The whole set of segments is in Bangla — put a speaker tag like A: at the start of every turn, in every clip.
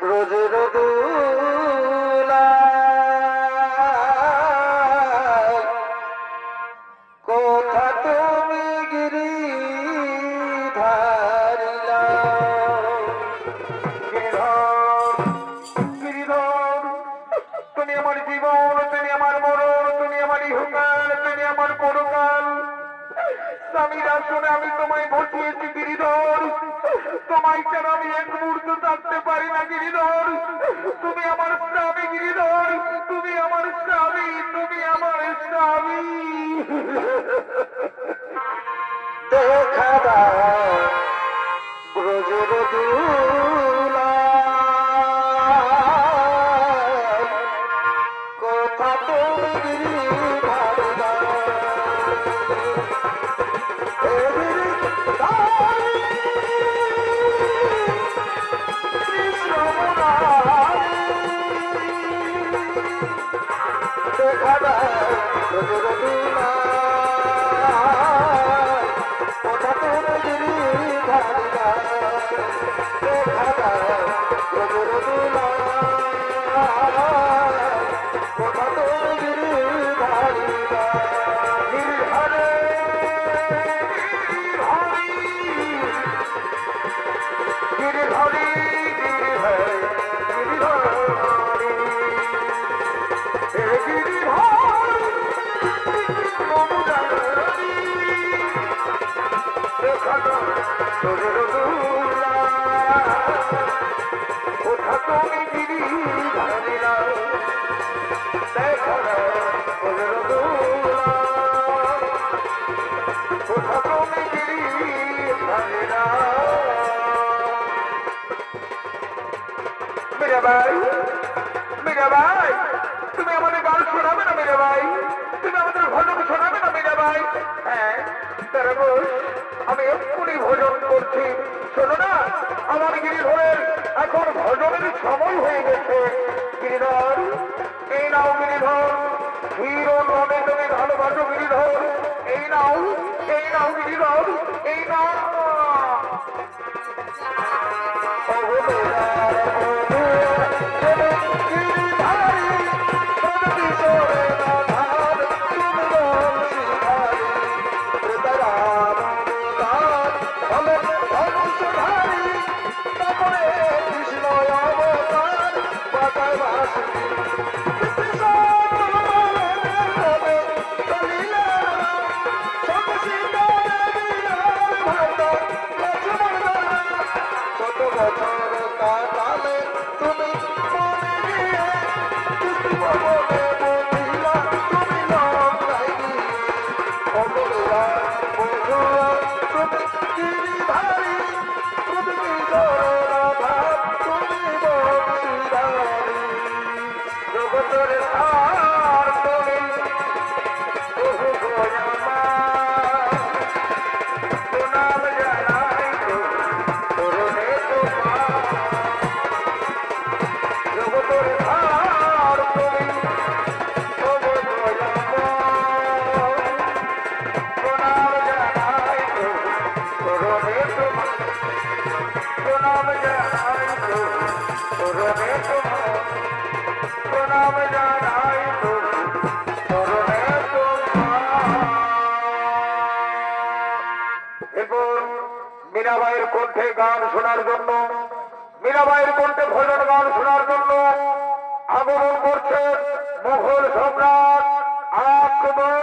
A: রোজের দুলা কোথা তুমি গিরি ধারিলা গিরিধর তুমি আমার জীবন, তুমি আমার মরণ, তুমি আমার ইহকাল, তুমি আমার পরকাল। স্বামীর আসনে আমি তোমায় বসিয়েছি গিরিধর, তোমায় কেন আমি এক মুহূর্ত থাকতে পারি না গিরিধর। তুমি আমার স্বামী গিরিধর, তুমি আমার স্বামী, তুমি আমার স্বামী। দেখা দাও ব্রজের দুলা কোথা তুমি গিরিধারিলা দেখা দাও ব্রজের দুলা কোথা তুমি গিরিধারিলা দেখা দাও ব্রজের দুলা কোথা তুমি গিরিধারিলা গিরিধারে গিরিধারি গিরিধারি গিরিধারি হে গিরিধারি মমতারি দেখা দাও তোদের দুলা কোথা তুমি গিরিধারিলা দেখা দাও তোদের দুলা কোথা তুমি গিরিধারিলা। মেরা ভাই, মেরা ভাই, তুমি আমাদের গান শোনাবে না মেরা ভাই? তুমি আমাদের ভজন শোনাবে না মেরা ভাই? হ্যাঁ তারা বল, আমি এক্ষুনি ভজন করছি। শোনো না, আমার গিরিধরের এখন ভজনের সময় হয়ে গেছে। গিরিধর, এই নাও গিরিধর, হিরো নদে তুমি ভালোবাসো গিরিধর, এই নাও, এই নাও গিরিধর, এই নাও। মীরাবাইয়ের কণ্ঠে গান শোনার জন্য, মীরাবাইয়ের কণ্ঠে ভজন গান শোনার জন্য আগমন করছে মুঘল সম্রাট আকবর।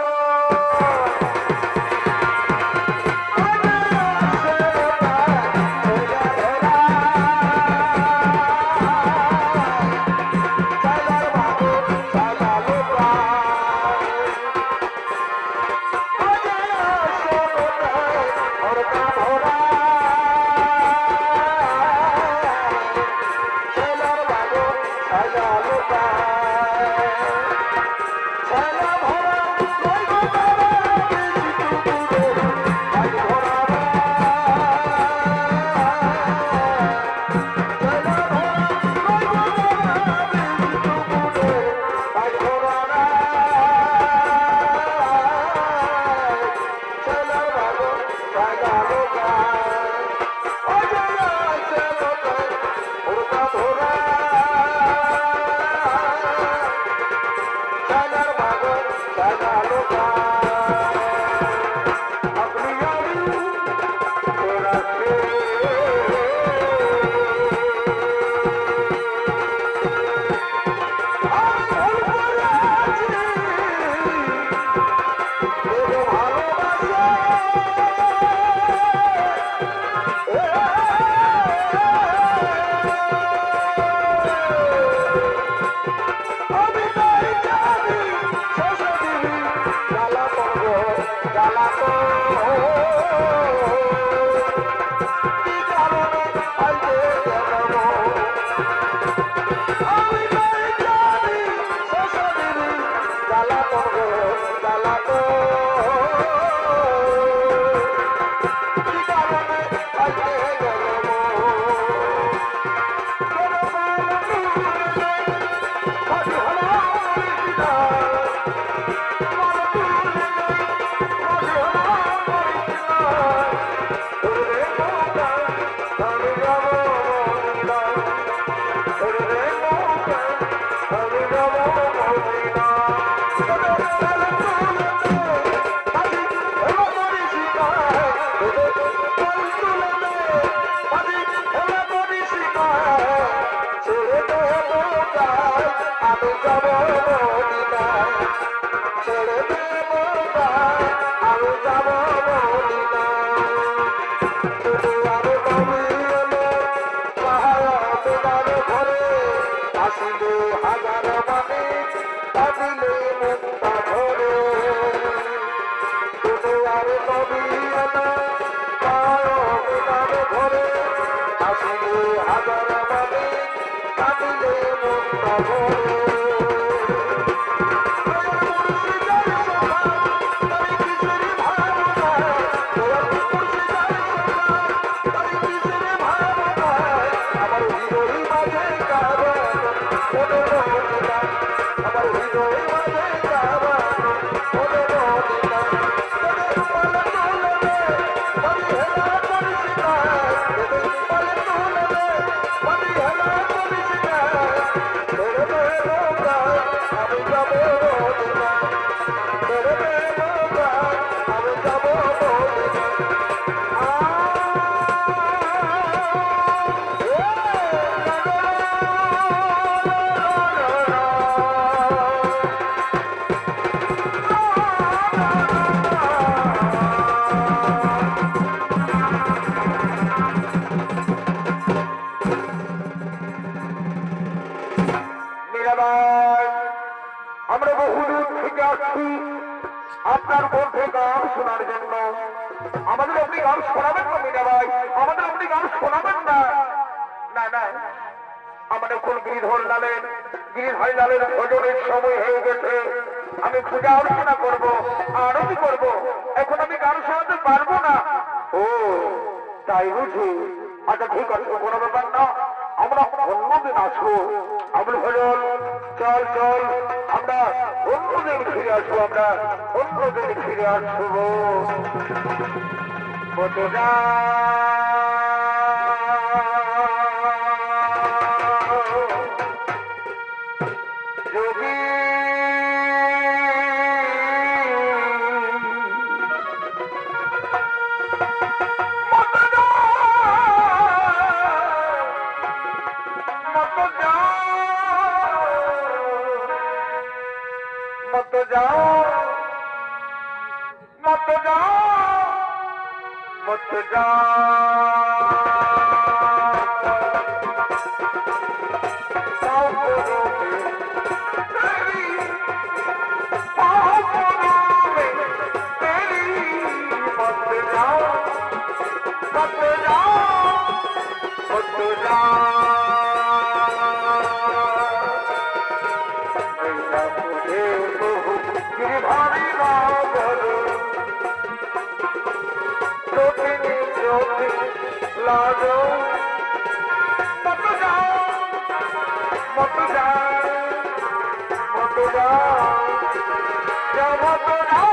B: Hello,
A: আমি যাব মদিনা ছেড়ে দেব গান আমি যাব মদিনা শুধু আমি কবি এলো পাহাড় ঘরে আসিলে হাজার মানে কাঁদিলে মুক্তা ভরে শুধু আমি কবি এলো পাহাড় ঘরে আসিলে হাজার মানে কাঁদিলে মুক্তা ভরে আমরা বহুদূর থেকে আসছি আপনার কণ্ঠে গান শোনার জন্য আমাদের আপনি গান শোনাবেন না মিনা ভাই আমাদের আপনি গান শোনাবেন না না না আমাদের কোন গিরিধর লালের ভজনের সময় হয়ে গেছে আমি পূজা অর্চনা করব আরতি করব এখন আমি গান শোনাতে পারবো না ও তাই বুঝি আচ্ছা ঠিক আছে কোনো ব্যাপার না আমরা অন্যদিন আসবো আমরা ভজন চল চল আমরা অন্যদিন ফিরে আসবো আমরা অন্যদিন ফিরে আসবো যোগী मत जाओ मत जाओ मत लागो मत जाओ मत जाओ मत जाओ जब मत जाओ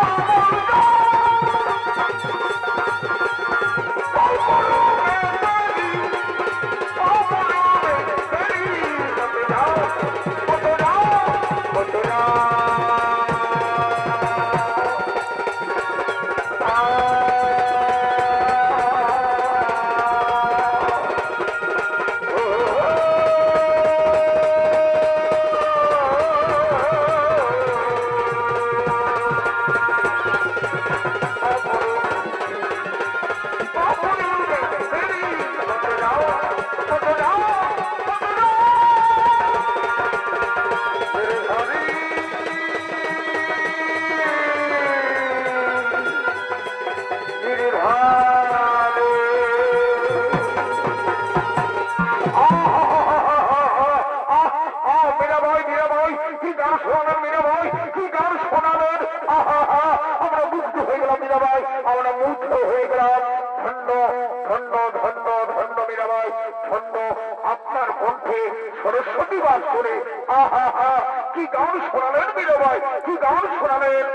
A: सरस्वती बास करे आहा हा की गान শোনালেন मीरा भाई की गान শোনালেন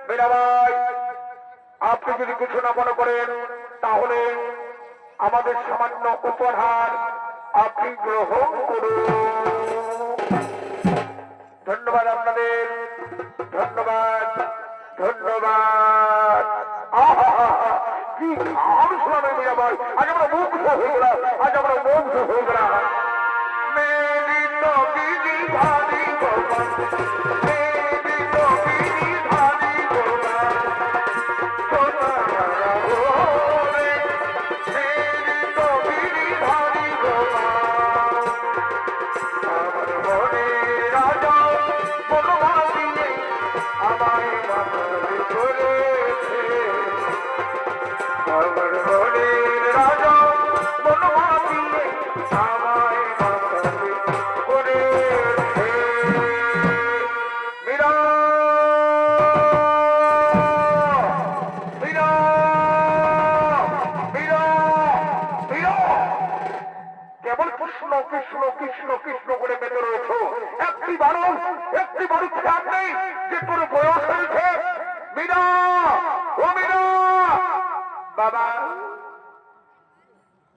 A: मीरा भाई আপনি যদি কিছু না মনে করেন তাহলে আমাদের সামান্য উপহার আপনি গ্রহণ করুন ধন্যবাদ আপনাদের ধন্যবাদ ধন্যবাদ আহা হা কি গান শোনালেন मीरा भाई আজ আমরা মুগ্ধ হয়ে গেলাম আজ আমরা মুগ্ধ হয়ে গেলাম मेरी तो बीवी भारी বাবা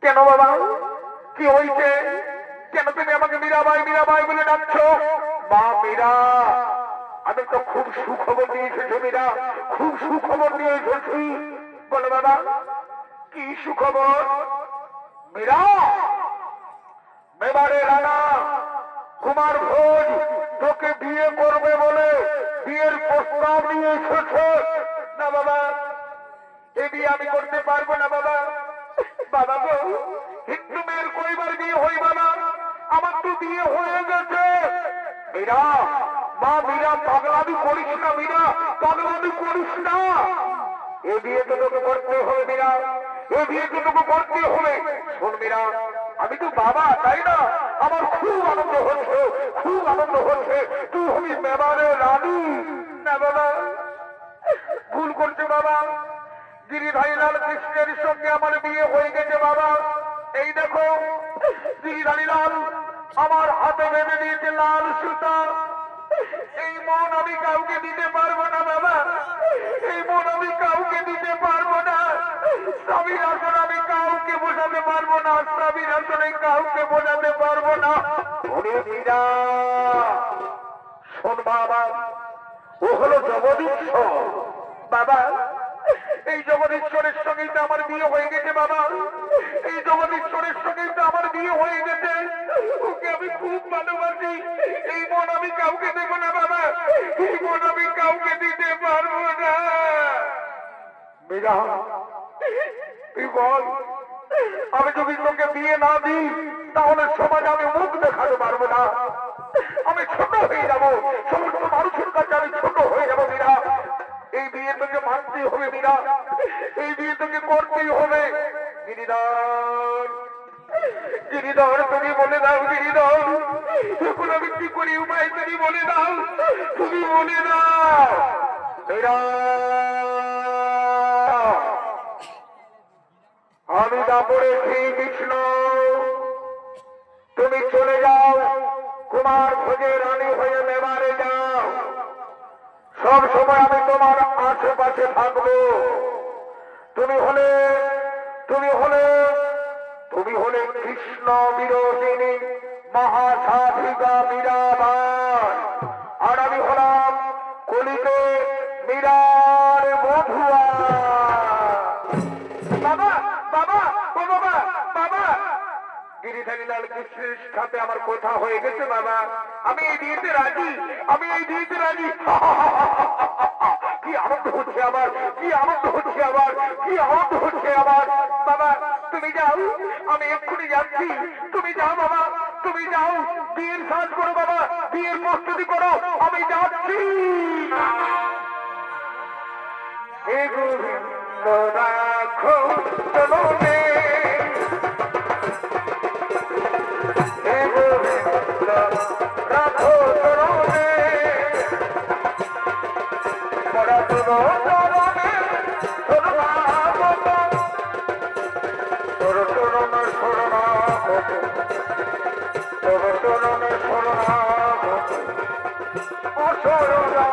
A: কেন বাবা কি হয়েছে কেন তুমি আমাকে মীরাবাই মীরাবাই বলে ডাকছো মা মীরা আমি তো খুব সুখবর নিয়ে এসেছি মীরা খুব সুখবর নিয়ে এসেছি বলো বাবা কি সুখবর মীরা মেবারে রানা কুমার ভোজ তোকে বিয়ে করবে বলে বিয়ের প্রস্তাব নিয়ে এসেছে না বাবা এই বিয়ে আমি করতে পারবো না বাবা বাবা গো হিন্দু মেয়ের কইবার বিয়ে হই বাবা আমার তো বিয়ে হয়ে গেছে মীরা মা মীরা পাগলামি করিস না মীরা পাগলামি করিস না এই বিয়ে তো তোকে করতে হবে মীরা এই বিয়ে তো তোকে করতে হবে শোন মীরা আমি তো বাবা তাই না আমার খুব আনন্দ হচ্ছে তুই হবি মেবারের রানী না বাবা ভুল করছে বাবা গিরিধারীলাল কৃষ্ণের সঙ্গে আমার বিয়ে হয়ে গেছে বাবা এই দেখো গিরিধারীলাল আমার হাতে বেঁধে দিয়েছে লাল সুতা এই মন আমি কাউকে দিতে পারবো না বাবা এই মন আমি কাউকে দিতে পারবো না স্বামীর আসন আমি কাউকে বোঝাতে পারবো না স্বামীর আসনে কাউকে বোঝাতে পারবো না ওরে মীরা শোন বাবা ও হলো জগদীশ্বর বাবা এই জগদীশ্বরের সঙ্গেই তো আমার বিয়ে হয়ে গেছে বাবা এই জগদীশ্বরের সঙ্গেই তো আমার বিয়ে হয়ে গেছে ওকে আমি খুব ভালোবাসি এই মন আমি কাউকে দেবো না বাবা এই মন আমি কাউকে দিতে পারবো না মীরা তুই বল আমি যদি তোকে বিয়ে না দিই তাহলে সমাজে আমি মুখ দেখাতে পারবো না আমি ছোট হয়ে যাবো সমস্ত মানুষের কাছে আমি ছোট হয়ে যাবো মীরা এই বিয়ে তোকে মানতেই হবে মীরা এই বিয়ে তোকে করতেই হবে গিরিধর গিরিধর তুমি বলে দাও গিরিধর এখন আমি কি করি উপায় তুমি বলে দাও তুমি বলে দাও মীরা আমি দাপড়েছি কৃষ্ণ তুমি চলে যাও কুমার ভোজের রানী হয়ে মেবারে যাও সব সময় আমি তোমার আশেপাশে থাকবো তুমি হলে কৃষ্ণ বিরোধিনী মহাসাধিকা মীরাবাই আর আমি হলাম কলিতে মীরার বধুয়া বাবা বাবা ও বাবা বাবা গিরিধারীলাল কৃষ্ণের সাথে আমার কথা হয়ে গেছে বাবা আমি এই বিয়েতে রাজি কি আনন্দ হচ্ছে আবার বাবা তুমি যাও আমি এক্ষুনি যাচ্ছি তুমি যাও বাবা তুমি যাও বিয়ের সাজ করো বাবা বিয়ের প্রস্তুতি করো আমি যাচ্ছি হে গোবিন্দ রাখো চলনে হে গোবিন্দ রাখো চলনে বড় চলনে শরণা